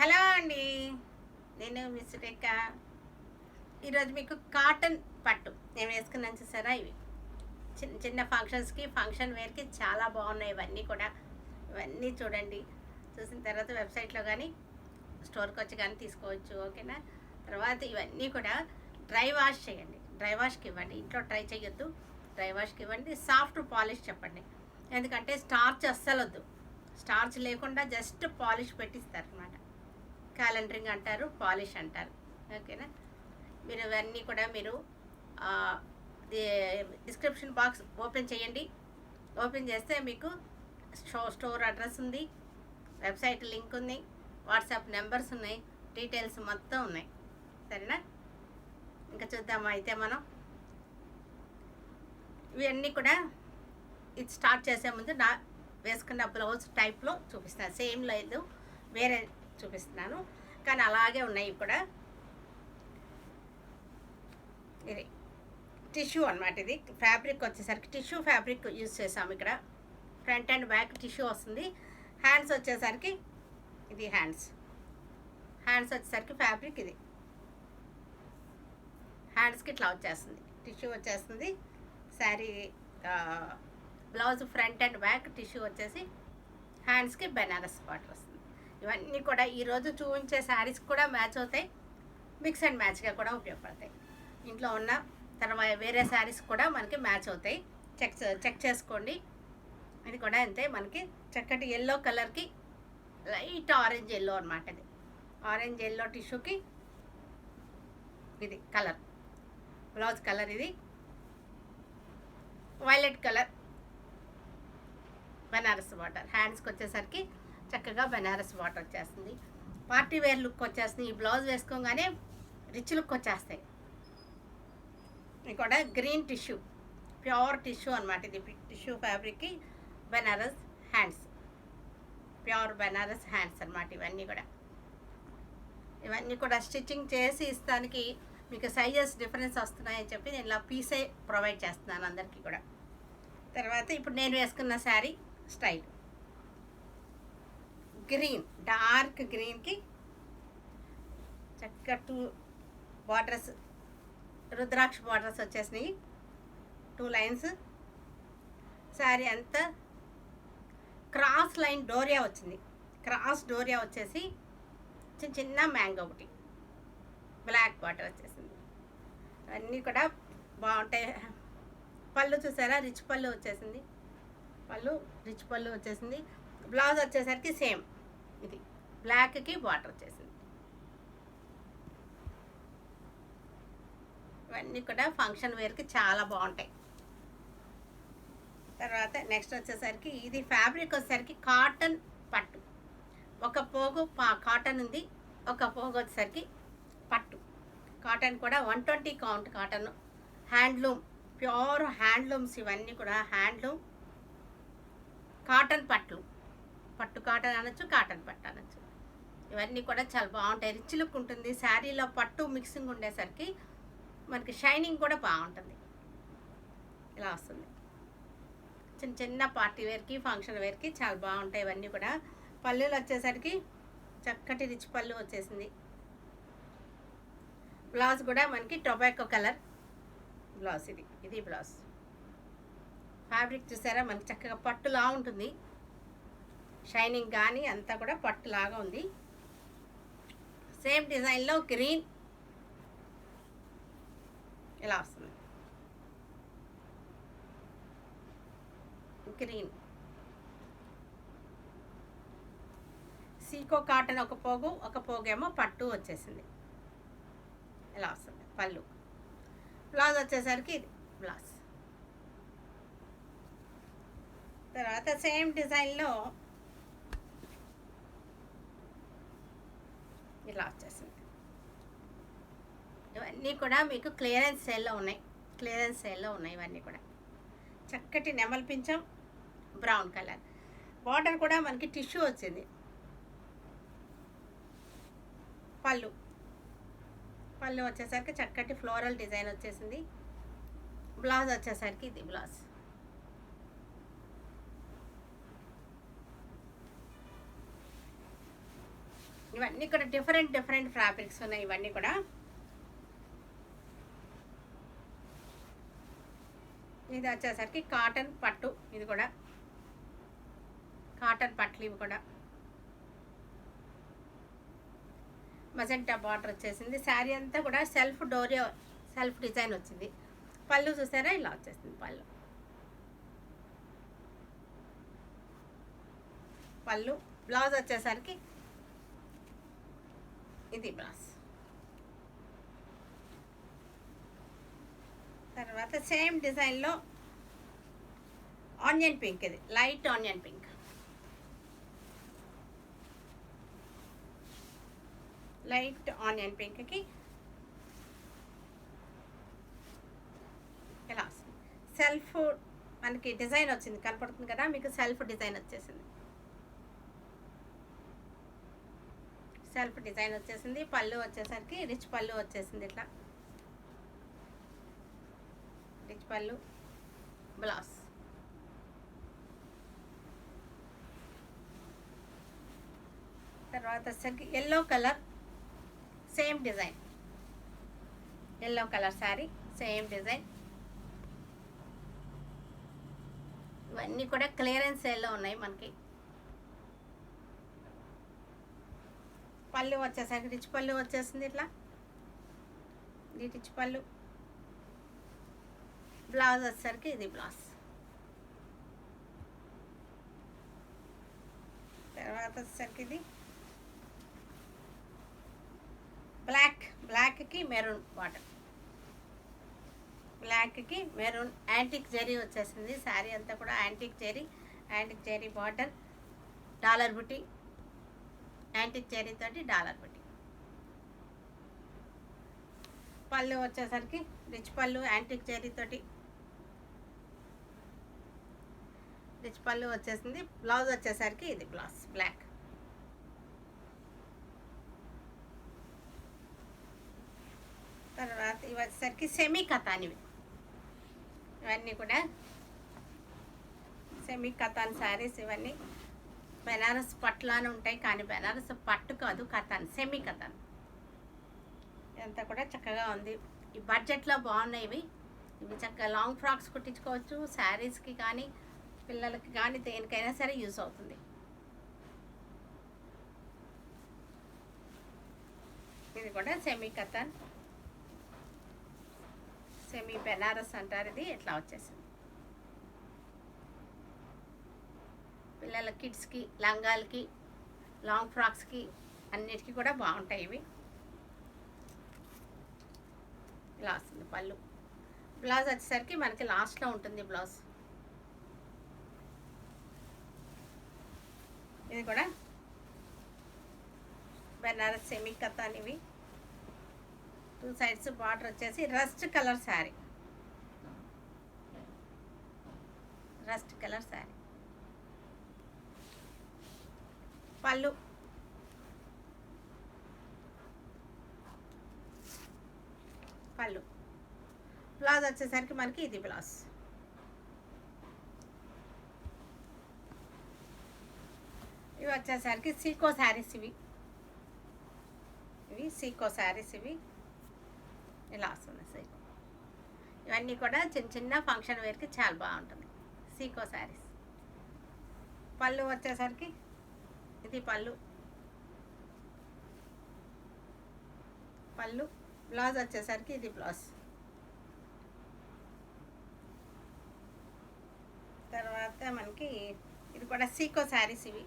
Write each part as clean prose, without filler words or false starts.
Hello అండి. నేను miss రేఖ. ఈరోజు మీకు కాటన్ పట్టు నేను వేసుకున్నాను, చూసారా? ఇవి చిన్న చిన్న ఫంక్షన్స్కి, ఫంక్షన్ వేర్కి చాలా బాగున్నాయి. ఇవన్నీ కూడా ఇవన్నీ చూడండి. చూసిన తర్వాత వెబ్సైట్లో కానీ స్టోర్కి వచ్చి కానీ తీసుకోవచ్చు, ఓకేనా? తర్వాత ఇవన్నీ కూడా డ్రై వాష్ చేయండి, డ్రై వాష్కి ఇవ్వండి. ఇంట్లో ట్రై చేయొద్దు, డ్రై వాష్కి ఇవ్వండి. సాఫ్ట్ పాలిష్ చెప్పండి, ఎందుకంటే స్టార్చ్ అస్సలు వద్దు. స్టార్చ్ లేకుండా జస్ట్ పాలిష్ పెట్టిస్తారు అనమాట. క్యాలెండరింగ్ అంటారు, పాలిష్ అంటారు, ఓకేనా? మీరు ఇవన్నీ కూడా మీరు డిస్క్రిప్షన్ బాక్స్ ఓపెన్ చేయండి. ఓపెన్ చేస్తే మీకు స్టోర్ అడ్రస్ ఉంది, వెబ్సైట్ లింక్ ఉంది, వాట్సాప్ నెంబర్స్ ఉన్నాయి, డీటెయిల్స్ మొత్తం ఉన్నాయి, సరేనా? ఇంకా చూద్దామా అయితే మనం ఇవన్నీ కూడా. ఇది స్టార్ట్ చేసే ముందు నా వేసుకున్న బ్లౌజ్ టైప్లో చూపిస్తాను. సేమ్ లేదు, వేరే చూపిస్తున్నాను, కానీ అలాగే ఉన్నాయి కూడా. ఇది టిష్యూ అనమాట. ఇది ఫ్యాబ్రిక్ వచ్చేసరికి టిష్యూ ఫ్యాబ్రిక్ యూజ్ చేసాము ఇక్కడ. ఫ్రంట్ అండ్ బ్యాక్ టిష్యూ వస్తుంది. హ్యాండ్స్ వచ్చేసరికి ఇది హ్యాండ్స్ వచ్చేసరికి ఫ్యాబ్రిక్ ఇది. హ్యాండ్స్కి ఇట్లా వచ్చేస్తుంది, టిష్యూ వచ్చేస్తుంది. Sari blouse front and back tissue వచ్చేసి హ్యాండ్స్కి బెనారస్ బార్డర్ వస్తుంది. ఇవన్నీ కూడా ఈరోజు చూపించే శారీస్ కూడా మ్యాచ్ అవుతాయి, మిక్స్ అండ్ మ్యాచ్గా కూడా ఉపయోగపడతాయి. ఇంట్లో ఉన్న తర్వాత వేరే శారీస్ కూడా మనకి మ్యాచ్ అవుతాయి. చెక్ చేసుకోండి. ఇది కూడా అంతే, మనకి చక్కటి ఎల్లో కలర్కి లైట్ ఆరెంజ్ ఎల్లో అనమాట. ఇది ఆరెంజ్ ఎల్లో టిష్యూకి ఇది కలర్, బ్లౌజ్ కలర్. ఇది వైలెట్ కలర్ బెనారస్ బార్డర్. హ్యాండ్స్కి వచ్చేసరికి చక్కగా బెనారస్ బార్డర్ వచ్చేస్తుంది. పార్టీ వేర్ లుక్ వచ్చేస్తుంది. ఈ బ్లౌజ్ వేసుకోగానే రిచ్ లుక్ వచ్చేస్తాయి. ఇది కూడా గ్రీన్ టిష్యూ, ప్యూర్ టిష్యూ అనమాట. ఇది టిష్యూ ఫ్యాబ్రిక్కి Banaras hands, pure Banaras hands అనమాట. ఇవన్నీ కూడా స్టిచ్చింగ్ చేసి ఇస్తానికి మీకు సైజెస్ డిఫరెన్స్ వస్తున్నాయని చెప్పి నేను ఇలా పీసే ప్రొవైడ్ చేస్తున్నాను అందరికీ కూడా. తర్వాత ఇప్పుడు నేను వేసుకున్న శారీ స్టైల్ గ్రీన్, డార్క్ గ్రీన్కి చక్కగా 2 బార్డర్స్, రుద్రాక్ష బార్డర్స్ వచ్చేసినాయి, 2 లైన్స్. శారీ అంతా క్రాస్ లైన్ డోరియా వచ్చింది. క్రాస్ డోరియా వచ్చేసి చిన్న చిన్న మ్యాంగో ఒకటి, బ్లాక్ బార్డర్ వచ్చేసింది. అన్నీ కూడా బాగుంటాయి. పళ్ళు చూసారా, రిచ్ పళ్ళు వచ్చేసింది. రిచ్ పళ్ళు వచ్చేసింది. బ్లౌజ్ వచ్చేసరికి సేమ్, ఇది బ్లాక్కి బార్డర్ వచ్చేసింది. ఇవన్నీ కూడా ఫంక్షన్ వేర్కి చాలా బాగుంటాయి. తర్వాత నెక్స్ట్ వచ్చేసరికి ఇది ఫ్యాబ్రిక్ వచ్చేసరికి కాటన్ పట్టు. ఒక పోగు కాటన్ ఉంది, ఒక పోగు వచ్చేసరికి పట్టు. కాటన్ కూడా 120 count cotton, handloom, pure handlooms. ఇవన్నీ కూడా హ్యాండ్లూమ్ కాటన్ పట్టు కాటన్ అనొచ్చు, కాటన్ పట్టు అనొచ్చు. ఇవన్నీ కూడా చాలా బాగుంటాయి, రిచ్ లుక్ ఉంటుంది. శారీలో పట్టు మిక్సింగ్ ఉండేసరికి మనకి షైనింగ్ కూడా బాగుంటుంది. ఇలా వస్తుంది. చిన్న చిన్న పార్టీ వేర్కి, ఫంక్షన్ వేర్కి చాలా బాగుంటాయి ఇవన్నీ కూడా. పళ్ళులు వచ్చేసరికి చక్కటి రిచ్ పళ్ళు వచ్చేసింది. బ్లౌజ్ కూడా మనకి టొబాకో కలర్ బ్లౌజ్. ఇది బ్లౌజ్. ఫ్యాబ్రిక్ చూసారా, మనకి చక్కగా పట్టులా ఉంటుంది. షైనింగ్ కానీ అంతా కూడా పట్టులాగా ఉంది. సేమ్ డిజైన్లో గ్రీన్ ఇలా వస్తుంది. గ్రీన్ సీకో కాటన్ ఒక పోగేమో పట్టు వచ్చేసింది. ఇలా వస్తుంది పళ్ళు. బ్లౌజ్ వచ్చేసరికి ఇది బ్లౌజ్. తర్వాత సేమ్ డిజైన్లో ఇలా వచ్చేసింది. ఇవన్నీ కూడా మీకు క్లియరెన్స్ సేల్లో ఉన్నాయి. ఇవన్నీ కూడా చక్కటి నెమలి పింఛం బ్రౌన్ కలర్. బార్డర్ కూడా మనకి టిష్యూ వచ్చింది. పళ్ళు వచ్చేసరికి చక్కటి ఫ్లోరల్ డిజైన్ వచ్చేసింది. బ్లౌజ్ వచ్చేసరికి ఇది బ్లౌజ్. ఇవన్నీ కూడా డిఫరెంట్ డిఫరెంట్ ఫ్యాబ్రిక్స్ ఉన్నాయి ఇవన్నీ కూడా. ఇది వచ్చేసరికి కాటన్ పట్టు, ఇది కూడా కాటన్ పట్లు. ఇవి కూడా మజెంటా బార్డర్ వచ్చేసింది. శారీ అంతా కూడా సెల్ఫ్ డోరియో సెల్ఫ్ డిజైన్ వచ్చింది. పళ్ళు చూసారా ఇలా వచ్చేసింది. పళ్ళు బ్లౌజ్ వచ్చేసరికి ఇది బ్లౌజ్. తర్వాత సేమ్ డిజైన్లో ఆనియన్ పింక్, ఇది light onion pink. Light onion పింక్కి ఇలా వస్తుంది. సెల్ఫ్ మనకి డిజైన్ వచ్చింది, కనపడుతుంది కదా మీకు. సెల్ఫ్ డిజైన్ వచ్చేసింది. సెల్ఫ్ డిజైన్ వచ్చేసింది. పళ్ళు వచ్చేసరికి రిచ్ పళ్ళు వచ్చేసింది. ఇట్లా రిచ్ పళ్ళు, బ్లౌజ్. తర్వాత వచ్చేసరికి yellow colour, same design. Yellow colour sari, same design. ఇవన్నీ కూడా క్లియరెన్స్ సేల్లో ఉన్నాయి మనకి. పళ్ళు వచ్చేసరికి రిచ్ పళ్ళు వచ్చేసింది. ఇట్లా ఇది రిచ్ పళ్ళు. బ్లౌజ్ వచ్చేసరికి ఇది బ్లౌజ్. తర్వాత వచ్చేసరికి ఇది బ్లాక్కి మెరూన్ బార్డర్. బ్లాక్కి మెరూన్ యాంటిక్ జరీ వచ్చేసింది. శారీ అంతా కూడా antique zari border, dollar butti, antique zari తోటి డాలర్ బుట్టి. పళ్ళు వచ్చేసరికి రిచ్ పళ్ళు, యాంటిక్ జరీ తోటి రిచ్ పళ్ళు వచ్చేసింది. బ్లౌజ్ వచ్చేసరికి ఇది బ్లౌజ్ బ్లాక్. తర్వాత ఇవి వచ్చేసరికి సెమీ కతాన్. ఇవన్నీ కూడా సెమీ కతాన్ శారీస్. ఇవన్నీ బెనారస్ పట్టులానే ఉంటాయి, కానీ బెనారస్ పట్టు కాదు, కతాన్, సెమీ కతాన్. ఇదంతా కూడా చక్కగా ఉంది. ఈ బడ్జెట్లో బాగున్నాయి ఇవి. చక్కగా లాంగ్ ఫ్రాక్స్ కుట్టించుకోవచ్చు, శారీస్కి కానీ పిల్లలకి కానీ దేనికైనా సరే యూజ్ అవుతుంది. ఇది కూడా సెమీ కతాన్, సెమీ బెనారస్ అంటారు. ఇది ఎట్లా వచ్చేసింది. పిల్లల కిడ్స్కి, లంగాలకి, లాంగ్ ఫ్రాక్స్కి అన్నిటికీ కూడా బాగుంటాయి ఇవి. ఇలా వస్తుంది పళ్ళు. బ్లౌజ్ వచ్చేసరికి మనకి లాస్ట్లో ఉంటుంది బ్లౌజ్. ఇది కూడా బెనారస్ సెమీ కతాన్. ఇవి 2 సైడ్స్ బార్డర్ వచ్చేసి రస్ట్ కలర్ శారీ. పళ్ళు బ్లౌజ్ వచ్చేసరికి మనకి ఇది బ్లౌజ్. ఇవి వచ్చేసరికి సీకో శారీస్. ఇవి సీకో శారీస్. ఇవి ఇలా వస్తుంది సీకో. ఇవన్నీ కూడా చిన్న చిన్న ఫంక్షన్ వేర్కి చాలా బాగుంటుంది సీకో శారీస్. పళ్ళు వచ్చేసరికి ఇది పళ్ళు. బ్లౌజ్ వచ్చేసరికి ఇది బ్లౌజ్. తర్వాత మనకి ఇది కూడా సీకో శారీస్. ఇవి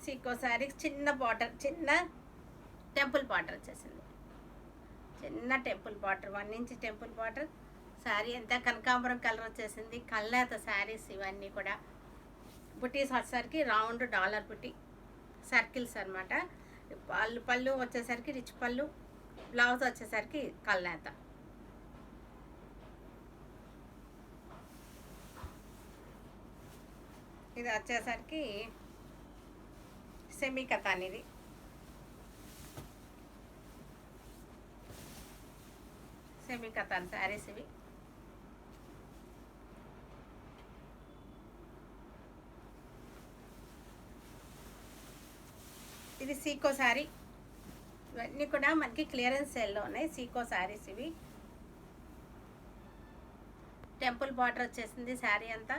సీకో శారీస్. చిన్న బార్డర్, చిన్న టెంపుల్ బార్డర్ వచ్చేసింది. చిన్న temple border, 1 inch temple border. Sari అంతా కనకాంబరం కలర్ వచ్చేసింది. కల్నేత శారీస్ ఇవన్నీ కూడా. బుటీస్ వచ్చేసరికి రౌండ్ డాలర్ బుటీ సర్కిల్స్ అనమాట. పళ్ళు వచ్చేసరికి రిచ్ పళ్ళు. బ్లౌజ్ వచ్చేసరికి కల్నేత. ఇది వచ్చేసరికి సెమీ కతాన్. ఇది సెమీ కతాన్ శారీస్. ఇవి ఇది సీకో శారీ. ఇవన్నీ కూడా మనకి క్లియరెన్స్ సేల్లో ఉన్నాయి సీకో శారీస్ ఇవి. టెంపుల్ బార్డర్ వచ్చేసింది శారీ అంతా.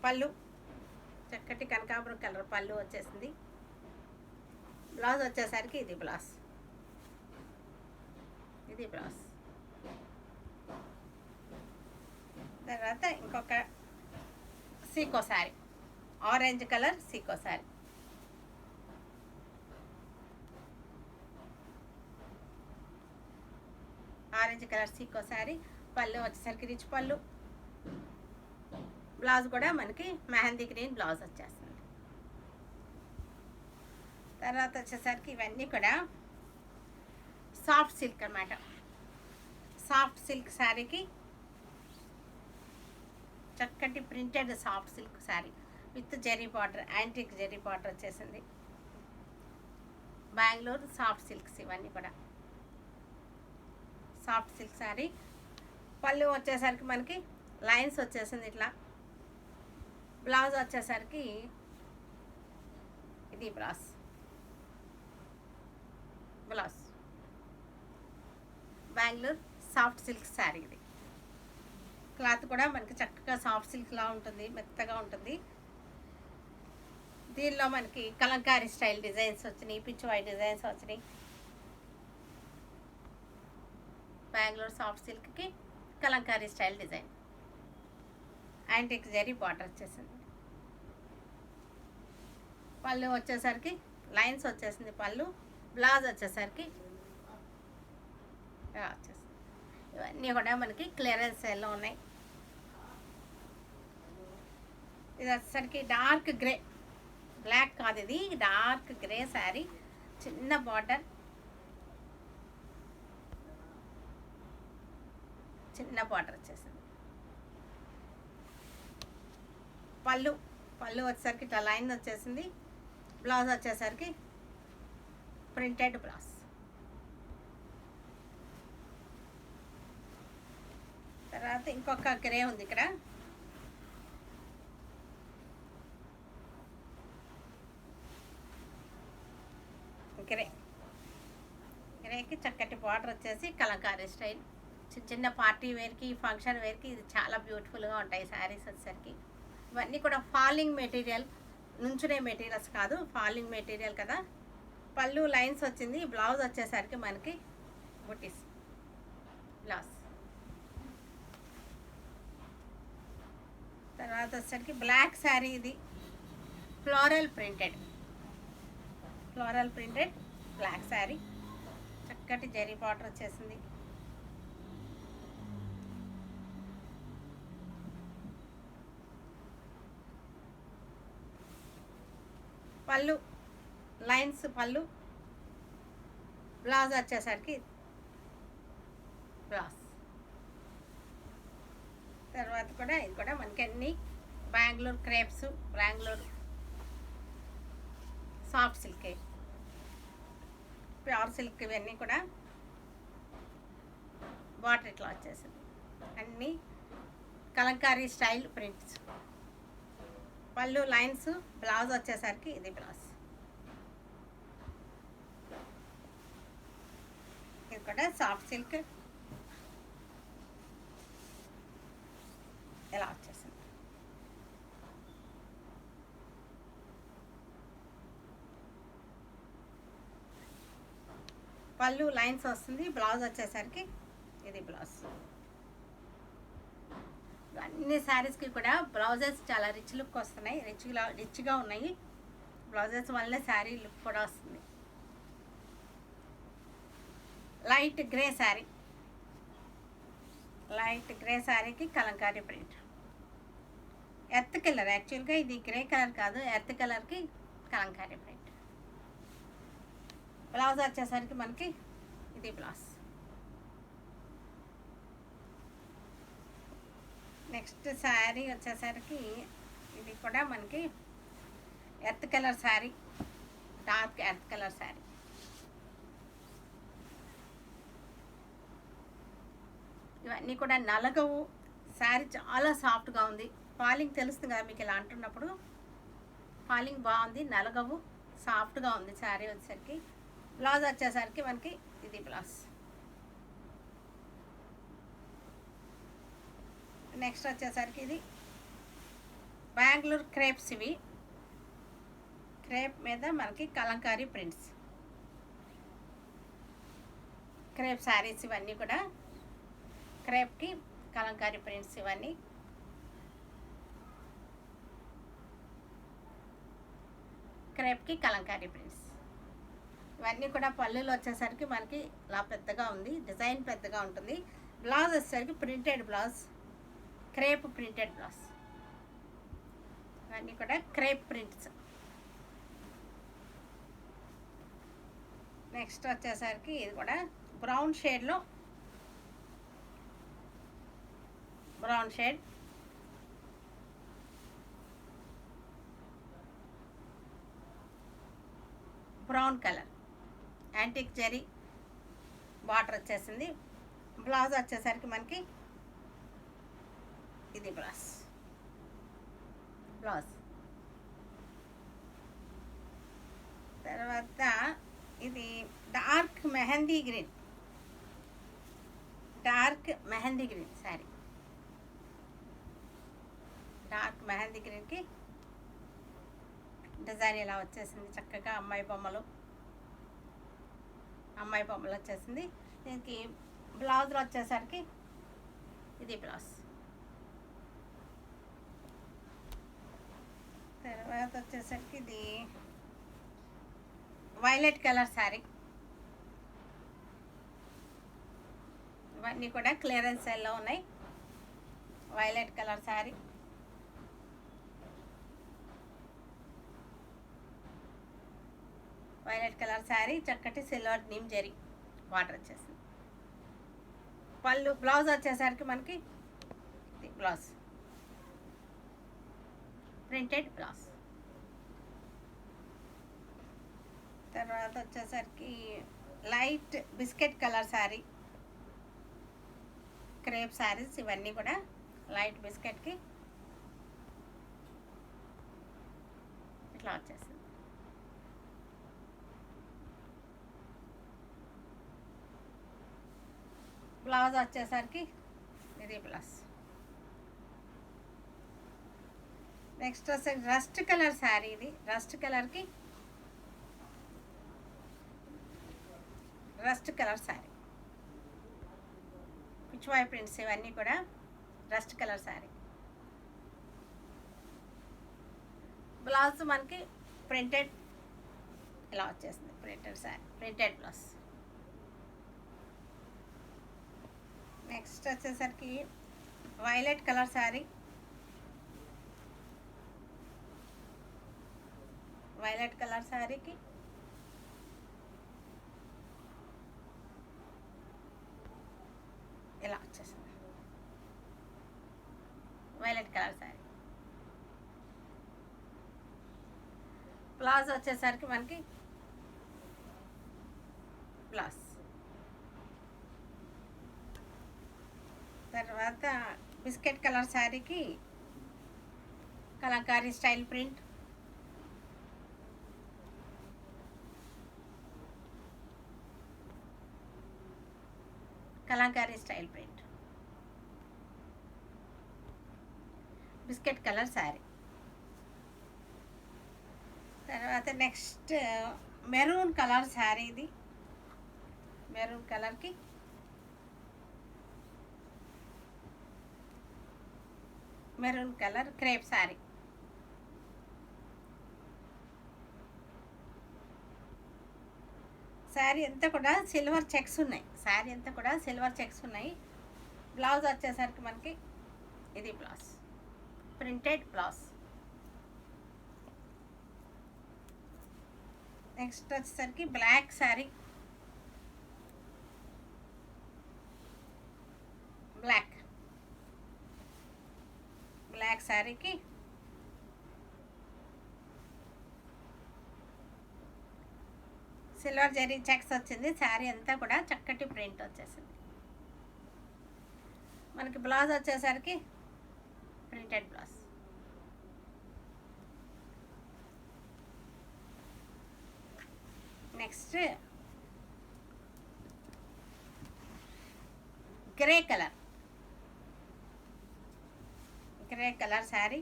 పళ్ళు చక్కటి కనకాంబరం కలర్ పళ్ళు వచ్చేసింది. బ్లౌజ్ వచ్చేసరికి ఇది బ్లౌజ్. ఇది బ్లౌజ్. తర్వాత ఇంకొక సీకో శారీ, ఆరెంజ్ కలర్ సీకో శారీ. ఆరెంజ్ కలర్ సీకో శారీ. పళ్ళు వచ్చేసరికి రిచ్ పళ్ళు. బ్లౌజ్ కూడా మనకి మెహందీ గ్రీన్ బ్లౌజ్ వచ్చేస్తుంది. తర్వాత వచ్చేసరికి ఇవన్నీ కూడా సాఫ్ట్ సిల్క్ అన్నమాట. సాఫ్ట్ సిల్క్ శారీకి చక్కటి printed soft silk sari with zari border, antique zari border వచ్చేసింది. బెంగళూరు సాఫ్ట్ సిల్క్స్ ఇవన్నీ కూడా సాఫ్ట్ సిల్క్ శారీ. పళ్ళు వచ్చేసరికి మనకి లైన్స్ వచ్చేసింది ఇట్లా. బ్లౌజ్ వచ్చేసరికి ఇది blouse. Blouse Bengaluru soft silk sari. ఇది క్లాత్ కూడా మనకి చక్కగా సాఫ్ట్ సిల్క్లా ఉంటుంది, మెత్తగా ఉంటుంది. దీనిలో మనకి కలంకారీ స్టైల్ డిజైన్స్ వచ్చినాయి, పిచ్చివాయి డిజైన్స్ వచ్చినాయి. బెంగళూరు సాఫ్ట్ సిల్క్కి kalamkari style design, antique zari border వచ్చేసింది. పళ్ళు వచ్చేసరికి లైన్స్ వచ్చేసింది పళ్ళు. బ్లౌజ్ వచ్చేసరికి వచ్చేసింది. ఇవన్నీ కూడా మనకి క్లియరెన్స్ సేల్లో ఉన్నాయి. ఇది వచ్చేసరికి డార్క్ గ్రే, బ్లాక్ కాదు ఇది, డార్క్ గ్రే శారీ. చిన్న బార్డర్, చిన్న బార్డర్ వచ్చేసింది. పళ్ళు వచ్చేసరికి ఇట్లా లైన్ వచ్చేసింది. బ్లౌజ్ వచ్చేసరికి ప్రింటెడ్ బ్లౌజ్. తర్వాత ఇంకొక గ్రే ఉంది ఇక్కడ. గ్రేకి చక్కటి బార్డర్ వచ్చేసి కలంకారీ స్టైల్. చిన్న చిన్న పార్టీ వేర్కి, ఫంక్షన్ వేర్కి ఇది చాలా బ్యూటిఫుల్గా ఉంటాయి శారీస్ వచ్చేసరికి. ఇవన్నీ కూడా ఫాలింగ్ మెటీరియల్, నుంచునే మెటీరియల్స్ కాదు, ఫాలింగ్ మెటీరియల్ కదా. పళ్ళు లైన్స్ వచ్చింది. బ్లౌజ్ వచ్చేసరికి మనకి బుటీస్ బ్లౌజ్. తర్వాత వచ్చేసరికి బ్లాక్ శారీ. ఇది ఫ్లోరల్ ప్రింటెడ్ బ్లాక్ శారీ. చక్కటి జరీ బార్డర్ వచ్చేసింది. పళ్ళు లైన్స్ పళ్ళు. బ్లౌజ్ వచ్చేసరికి బ్లౌజ్. తర్వాత కూడా ఇది కూడా మనకి అన్ని Bengaluru crepes, Bengaluru soft silk, pure silk ఇవన్నీ కూడా బార్డర్ ఇట్లా వచ్చేసింది. అన్నీ కలంకారీ స్టైల్ ప్రింట్స్. పళ్ళు లైన్స్. బ్లౌజ్ వచ్చేసరికి ఇది బ్లౌజ్. ఇది కూడా సాఫ్ట్ సిల్క్ ఇలా వచ్చేసింది. పళ్ళు లైన్స్ వస్తుంది. బ్లౌజ్ వచ్చేసరికి ఇది బ్లౌజ్. అన్ని శారీస్కి కూడా బ్లౌజెస్ చాలా రిచ్ లుక్ వస్తున్నాయి, రిచ్గా ఉన్నాయి. బ్లౌజెస్ వల్లే శారీ లుక్ కూడా వస్తుంది. Light grey sari. Light grey శారీకి కలంకారీ ప్రింట్. ఎర్త్ కలర్, యాక్చువల్గా ఇది గ్రే కలర్ కాదు, ఎర్త్ కలర్కి కలంకారీ ప్రింట్. బ్లౌజ్ వచ్చేసరికి మనకి ఇది బ్లౌజ్. నెక్స్ట్ శారీ వచ్చేసరికి ఇది కూడా మనకి earth colour sari, dark earth colour sari. ఇవన్నీ కూడా నలగవు. శారీ చాలా సాఫ్ట్గా ఉంది. ఫాలింగ్ తెలుస్తుంది కదా మీకు ఇలా అంటున్నప్పుడు, ఫాలింగ్ బాగుంది, నలగవు, సాఫ్ట్గా ఉంది శారీ వచ్చేసరికి. బ్లౌజ్ వచ్చేసరికి మనకి ఇది బ్లౌజ్. నెక్స్ట్ వచ్చేసరికి ఇది బెంగళూరు క్రేప్స్. ఇవి క్రేప్ మీద మనకి కలంకారీ ప్రింట్స్, క్రేప్ శారీస్ ఇవన్నీ కూడా క్రేప్కి కలంకారీ ప్రింట్స్. ఇవన్నీ క్రేప్కి కలంకారీ ప్రింట్స్. ఇవన్నీ కూడా పళ్ళులు వచ్చేసరికి మనకి ఇలా పెద్దగా ఉంది, డిజైన్ పెద్దగా ఉంటుంది. బ్లౌజ్ వచ్చేసరికి printed blouse, crepe printed blouse. ఇవన్నీ కూడా క్రేప్ ప్రింట్స్. నెక్స్ట్ వచ్చేసరికి ఇది కూడా బ్రౌన్ షేడ్లో, brown shade, brown colour, antique zari border వచ్చేసింది. బ్లౌజ్ వచ్చేసరికి మనకి ఇది బ్లౌజ్. తర్వాత ఇది dark mehndi green, dark mehndi green sari. Dark mehndi గ్రీన్కి డిజైన్ ఇలా వచ్చేసింది చక్కగా. అమ్మాయి బొమ్మలు వచ్చేసింది. దీనికి బ్లౌజ్లో వచ్చేసరికి ఇది బ్లౌజ్. తర్వాత వచ్చేసరికి ఇది వైలెట్ కలర్ శారీ. ఇవన్నీ కూడా క్లియరెన్స్ సేల్లో ఉన్నాయి. Violet colour sari, violet colour sari, చక్కటి సిల్వర్ నీమ్ జరీ బార్డర్ వచ్చేసింది. పళ్ళు బ్లౌజ్ వచ్చేసరికి మనకి ఇది బ్లౌజ్, ప్రింటెడ్ బ్లౌజ్. తర్వాత వచ్చేసరికి light biscuit colour sari, crepe saris. ఇవన్నీ కూడా లైట్ బిస్కెట్కి ఇట్లా వచ్చేసింది. బ్లౌజ్ వచ్చేసరికి ఇది బ్లౌజ్. నెక్స్ట్ వచ్చేసరికి రస్ట్ కలర్ శారీ. ఇది రస్ట్ కలర్కి rust colour sari, pichwai prints. ఇవన్నీ కూడా రస్ట్ కలర్ శారీ. బ్లౌజ్ మనకి ప్రింటెడ్ ఇలా వచ్చేసింది, printed sari, printed blouse. Next వచ్చేసరికి violet colour sari, violet colour శారీకి ఇలా వచ్చేసింది, వైలెట్ కలర్ శారీ. బ్లౌజ్ వచ్చేసరికి మనకి బ్లౌజ్. తర్వాత బిస్కెట్ కలర్ శారీకి Kalamkari style print, Kalamkari style print, biscuit colour sari. తర్వాత నెక్స్ట్ మెరూన్ కలర్ శారీ. ఇది మెరూన్ కలర్కి maroon colour crepe sari. Sari అంతా కూడా సిల్వర్ చెక్స్ ఉన్నాయి, శారీ అంతా కూడా సిల్వర్ చెక్స్ ఉన్నాయి. బ్లౌజ్ వచ్చేసరికి మనకి ఇది బ్లౌజ్, ప్రింటెడ్ బ్లౌజ్. నెక్స్ట్ వచ్చేసరికి బ్లాక్ శారీ, బ్లాక్ శారీకి సిల్వర్ జరీ చెక్స్ వచ్చింది. శారీ అంతా కూడా చక్కటి ప్రింట్ వచ్చేసింది. మనకి బ్లౌజ్ వచ్చేసరికి printed blouse. Next grey colour, grey colour sari,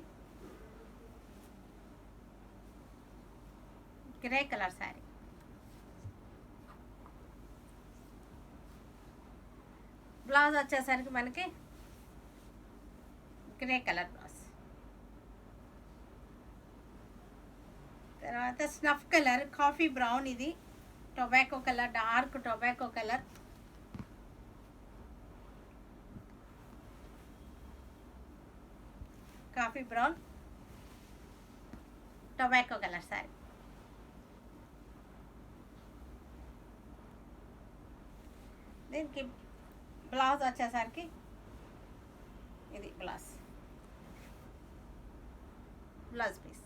grey colour sari. Blouse వచ్చేసరికి మనకి గ్రే కలర్ బ్లౌజ్. తర్వాత స్నఫ్ కలర్, కాఫీ బ్రౌన్, ఇది tobacco colour, dark tobacco colour. Coffee brown tobacco colour sorry. దీనికి బ్లౌజ్ వచ్చేసరికి ఇది బ్లౌజ్ పీస్.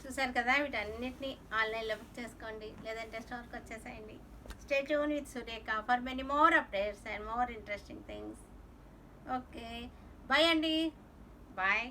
చూసారు కదా, వీటన్నిటిని ఆన్లైన్లో బుక్ చేసుకోండి, లేదంటే స్టోర్కి వచ్చేసేయండి. Stay tune with Surekha for many more updates and more interesting things. Okay, bye అండి, బాయ్.